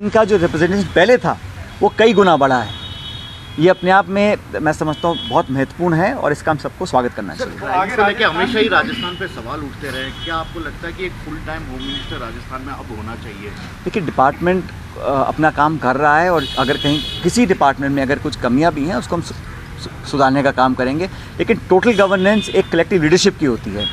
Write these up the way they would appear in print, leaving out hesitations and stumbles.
इनका जो रिप्रेजेंटेशन पहले था वो कई गुना बढ़ा है। ये अपने आप में मैं समझता हूँ बहुत महत्वपूर्ण है और इसका हम सबको स्वागत करना चाहिए। आगे से लेकर हमेशा ही राजस्थान पे सवाल उठते रहे, क्या आपको लगता है कि एक full time home minister Rajasthan में अब होना चाहिए? देखिए, डिपार्टमेंट अपना काम कर रहा है और अगर कहीं किसी डिपार्टमेंट में अगर कुछ कमियां भी हैं उसको हम सुधारने का काम करेंगे, लेकिन टोटल गवर्नेंस एक कलेक्टिव लीडरशिप की होती है।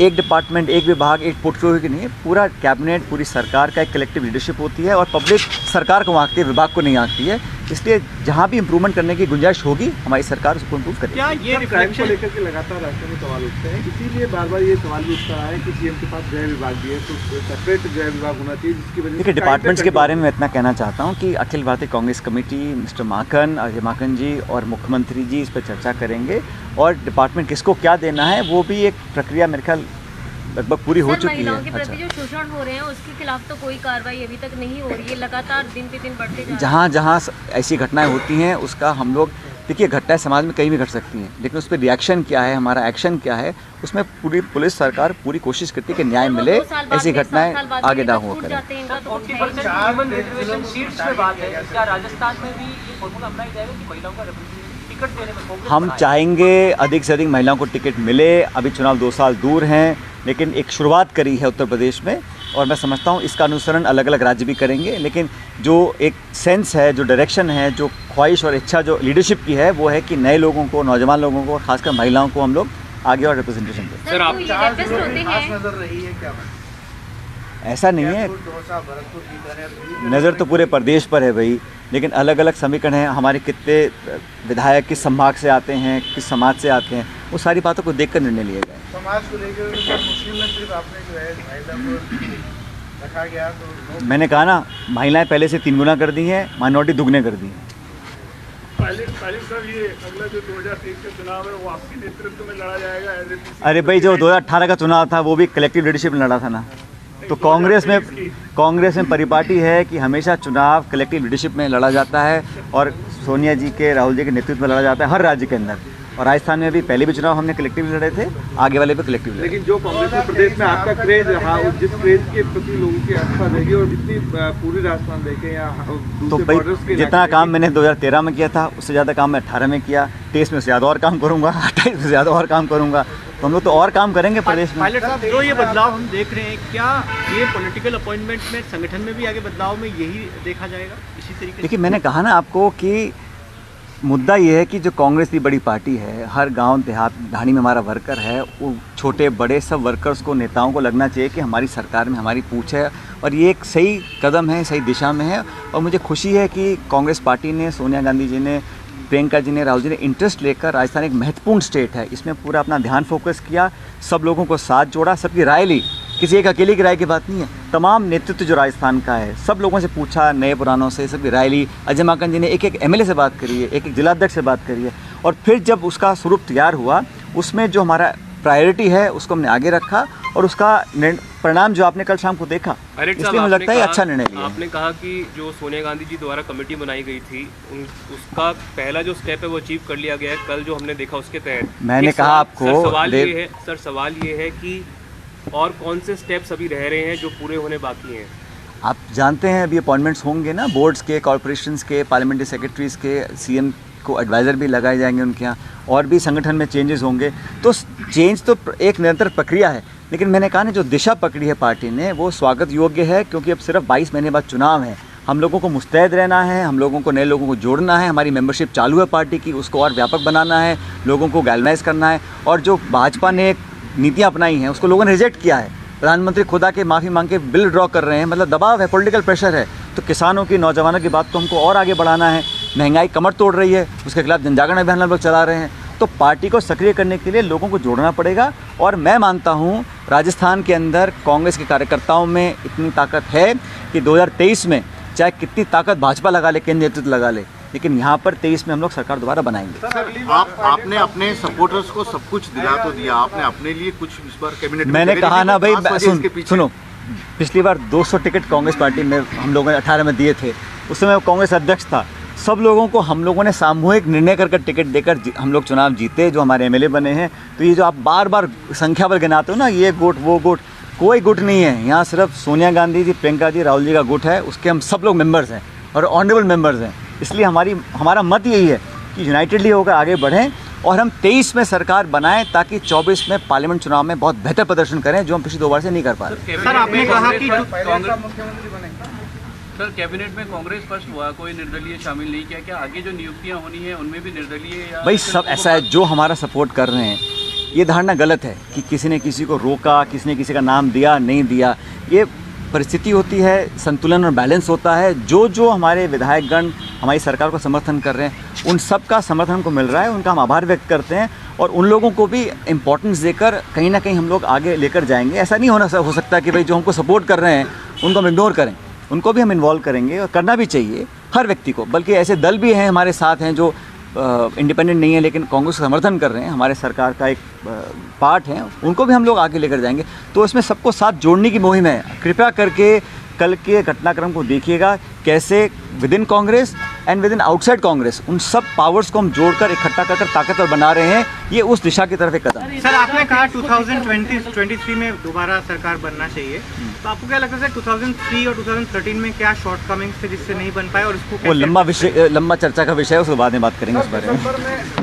एक डिपार्टमेंट, एक विभाग, एक पोर्टफोलियो की नहीं है, पूरा कैबिनेट, पूरी सरकार का एक कलेक्टिव लीडरशिप होती है और पब्लिक सरकार को आंकती है, विभाग को नहीं आंकती है। इसलिए जहाँ भी इम्प्रूवमेंट करने की गुंजाइश होगी हमारी सरकार उसको इम्प्रूव करेगी। क्या ये क्राइम को लेकर के लगातार राष्ट्र में सवाल उठते हैं, इसीलिए बार बार ये सवाल भी उठता रहा है कि सीएम के पास गृह विभाग भी है, तो सेपरेट गृह विभाग होना चाहिए, जिसकी वजह से देखिए, डिपार्टमेंट्स के बारे में मैं इतना कहना चाहता हूँ कि अखिल भारतीय कांग्रेस कमेटी, मिस्टर माकन, अजय माकन जी और मुख्यमंत्री जी इस पर चर्चा करेंगे और डिपार्टमेंट किसको क्या देना है वो भी एक प्रक्रिया मेरे ख्याल लगभग पूरी हो चुकी है। महिलाओं के प्रति जो शोषण हो रहे हैं उसके खिलाफ तो कोई कार्रवाई अभी तक नहीं हो रही है, लगातार दिन पे दिन बढ़ते जा रहे हैं। जहाँ जहाँ ऐसी घटनाएं होती हैं उसका हम लोग, देखिए घटनाएं समाज में कहीं भी घट सकती हैं, लेकिन उस पर रिएक्शन क्या है, हमारा एक्शन क्या है, उसमें पूरी पुलिस सरकार पूरी कोशिश करती है कि न्याय मिले, ऐसी घटनाएं आगे ना हो करें। हम चाहेंगे अधिक से अधिक महिलाओं को टिकट मिले। अभी चुनाव 2 साल दूर हैं, लेकिन एक शुरुआत करी है उत्तर प्रदेश में और मैं समझता हूँ इसका अनुसरण अलग अलग राज्य भी करेंगे, लेकिन जो एक सेंस है, जो डायरेक्शन है, जो ख्वाहिश और इच्छा जो लीडरशिप की है वो है कि नए लोगों को, नौजवान लोगों को, खासकर महिलाओं को हम लोग आगे और रिप्रेजेंटेशन दें। सर, आप नजर रही है क्या? ऐसा नहीं है, नज़र तो पूरे प्रदेश पर है भाई, लेकिन अलग अलग समीकरण हैं। हमारे कितने विधायक किस संभाग से आते हैं, किस समाज से आते हैं, वो सारी बातों को देखकर निर्णय लिया जाए। समाज को लेकर मुस्लिम में सिर्फ आपने जो है महिला को रखा गया, तो मैंने कहा ना, महिलाएं पहले से 3 गुना कर दी हैं, माइनॉरिटी दुगने कर दी हैं। सर, ये अगला जो 2023 का चुनाव है वो आपके नेतृत्व में लड़ा जाएगा? अरे भाई, जो 2018 का चुनाव था वो भी कलेक्टिव लीडरशिप में लड़ा था ना। तो कांग्रेस में परिपाटी है कि हमेशा चुनाव कलेक्टिव लीडरशिप में लड़ा जाता है और सोनिया जी के, राहुल जी के नेतृत्व में लड़ा जाता है हर राज्य के अंदर। और राजस्थान में भी पहले भी चुनाव हमने कलेक्टिव लड़े थे, आगे वाले भी कलेक्टिव लड़े। लेकिन जो कांग्रेस में प्रदेश में आपका क्रेज रहा, जिस क्रेज के प्रति लोगों की आस्था रहेगी और जितनी पूरी राजस्थान देखें या तो भाई, जितना काम मैंने 2013 में किया था उससे ज़्यादा काम मैं 18 में किया, 23 में ज़्यादा और काम करूँगा, 28 में ज़्यादा और काम करूँगा, तो हम लोग तो और काम करेंगे प्रदेश में। पायलट साहब, जो ये बदलाव हम देख रहे हैं, क्या ये पॉलिटिकल अपॉइंटमेंट में, संगठन में भी आगे बदलाव में यही देखा जाएगा इसी तरीके से? देखिए, मैंने कहा ना आपको कि मुद्दा ये है कि जो कांग्रेस की बड़ी पार्टी है, हर गांव देहात ढाणी में हमारा वर्कर है, वो छोटे बड़े सब वर्कर्स को, नेताओं को लगना चाहिए कि हमारी सरकार में हमारी पूछ है और ये एक सही कदम है, सही दिशा में है। और मुझे खुशी है कि कांग्रेस पार्टी ने, सोनिया गांधी जी ने, प्रियंका जी ने, राहुल जी ने इंटरेस्ट लेकर, राजस्थान एक महत्वपूर्ण स्टेट है, इसमें पूरा अपना ध्यान फोकस किया, सब लोगों को साथ जोड़ा, सबकी राय ली। किसी एक अकेले की राय की बात नहीं है, तमाम नेतृत्व जो राजस्थान का है सब लोगों से पूछा, नए पुरानों से सबकी राय ली। अजय माकन जी ने एक एक एमएलए से बात करी है, एक एक जिलाध्यक्ष से बात करी है और फिर जब उसका स्वरूप तैयार हुआ उसमें जो हमारा प्रायोरिटी है उसको हमने आगे रखा और उसका परिणाम जो आपने कल शाम को देखा, इसलिए मुझे लगता है अच्छा निर्णय लिया। आपने कहा कि जो सोनिया गांधी जी द्वारा कमेटी बनाई गई थी उसका पहला जो स्टेप है वो अचीव कर लिया गया है, कल जो हमने देखा उसके तहत। मैंने कहा आपको, सवाल ये है कि और कौन से स्टेप्स अभी रह रहे हैं जो पूरे होने बाकी हैं? आप जानते हैं अभी अपॉइंटमेंट्स होंगे ना, बोर्ड्स के, कॉर्पोरेशंस के, पार्लियामेंट्री सेक्रेटरीज़ के, सीएम को एडवाइज़र भी लगाए जाएंगे उनके यहाँ, और भी संगठन में चेंजेस होंगे। तो चेंज तो एक निरंतर प्रक्रिया है, लेकिन मैंने कहा ना, जो दिशा पकड़ी है पार्टी ने वो स्वागत योग्य है, क्योंकि अब सिर्फ 22 महीने बाद चुनाव है। हम लोगों को मुस्तैद रहना है, हम लोगों को, नए लोगों को जोड़ना है, हमारी मेंबरशिप चालू है पार्टी की, उसको और व्यापक बनाना है, लोगों को गैल्वनाइज करना है। और जो भाजपा ने नीतियाँ अपनाई हैं उसको लोगों ने रिजेक्ट किया है। प्रधानमंत्री खुद आके माफ़ी मांग के बिल ड्रॉ कर रहे हैं, मतलब दबाव है, पॉलिटिकल प्रेशर है। तो किसानों की, नौजवानों की बात तो हमको और आगे बढ़ाना है। महंगाई कमर तोड़ रही है, उसके खिलाफ जनजागरण अभियान हम लोग चला रहे हैं। तो पार्टी को सक्रिय करने के लिए लोगों को जोड़ना पड़ेगा और मैं मानता हूँ राजस्थान के अंदर कांग्रेस के कार्यकर्ताओं में इतनी ताकत है कि 2023 में चाहे कितनी ताकत भाजपा लगा ले, केंद्र नेतृत्व लगा ले, लेकिन यहाँ पर 23 में हम लोग सरकार दोबारा बनाएंगे। आपने अपने सपोर्टर्स को सब कुछ दिला तो दिया, आपने अपने लिए कुछ इस बार कैबिनेट? मैंने कहा ना भाई, सुनो, पिछली बार 200 टिकट कांग्रेस पार्टी में हम लोगों ने 18 में दिए थे, उस समय कांग्रेस अध्यक्ष था। सब लोगों को हम लोगों ने सामूहिक निर्णय कर टिकट देकर हम लोग चुनाव जीते, जो हमारे एमएलए बने हैं। तो ये जो आप बार बार संख्या पर गिनाते हो ना, ये गोट वो गोट, कोई गुट नहीं है यहाँ, सिर्फ सोनिया गांधी जी, प्रियंका जी, राहुल जी का गुट है। उसके हम सब लोग मेंबर्स हैं और ऑनरेबल मेंबर्स हैं। इसलिए हमारा मत यही है कि यूनाइटेडली होकर आगे बढ़ें और हम 23 में सरकार बनाएं ताकि 24 में पार्लियामेंट चुनाव में बहुत बेहतर प्रदर्शन करें, जो हम पिछली 2 बार से नहीं कर पा रहे। सर, आपने कहा कि सर कैबिनेट में कांग्रेस स्पष्ट हुआ, कोई निर्दलीय शामिल नहीं किया, क्या आगे जो नियुक्तियां होनी है उनमें भी निर्दलीय या भाई सब ऐसा है, जो हमारा सपोर्ट कर रहे हैं ये धारणा गलत है कि किसी ने किसी को रोका, किसी ने किसी का नाम दिया नहीं दिया। ये परिस्थिति होती है, संतुलन और बैलेंस होता है। जो हमारे विधायकगण हमारी सरकार को समर्थन कर रहे हैं उन सब का समर्थन हमको मिल रहा है, उनका हम आभार व्यक्त करते हैं और उन लोगों को भी इम्पोर्टेंस देकर कहीं ना कहीं हम लोग आगे लेकर जाएंगे। ऐसा नहीं हो सकता कि भाई जो हमको सपोर्ट कर रहे हैं उनको हम इग्नोर करें, उनको भी हम इन्वॉल्व करेंगे और करना भी चाहिए हर व्यक्ति को। बल्कि ऐसे दल भी हैं हमारे साथ हैं जो इंडिपेंडेंट नहीं है लेकिन कांग्रेस का समर्थन कर रहे हैं, हमारे सरकार का एक पार्ट है, उनको भी हम लोग आगे लेकर जाएंगे। तो इसमें सबको साथ जोड़ने की मुहिम है। कृपया करके कल के घटनाक्रम को देखिएगा, कैसे with in Congress and with in outside Congress उन सब पावर्स को हम जोड़कर इकट्ठा कर ताकतवर बना रहे हैं। ये उस दिशा की तरफ एक कदम है। सर, आपने कहा 2023 में दोबारा सरकार बनना चाहिए, तो आपको क्या लगता है 2003 और 2013 में क्या शॉर्टकमिंग्स थे जिससे नहीं बन पाए और इसको वो लंबा चर्चा का विषय है, उसके बाद में बात करेंगे उस बारे में।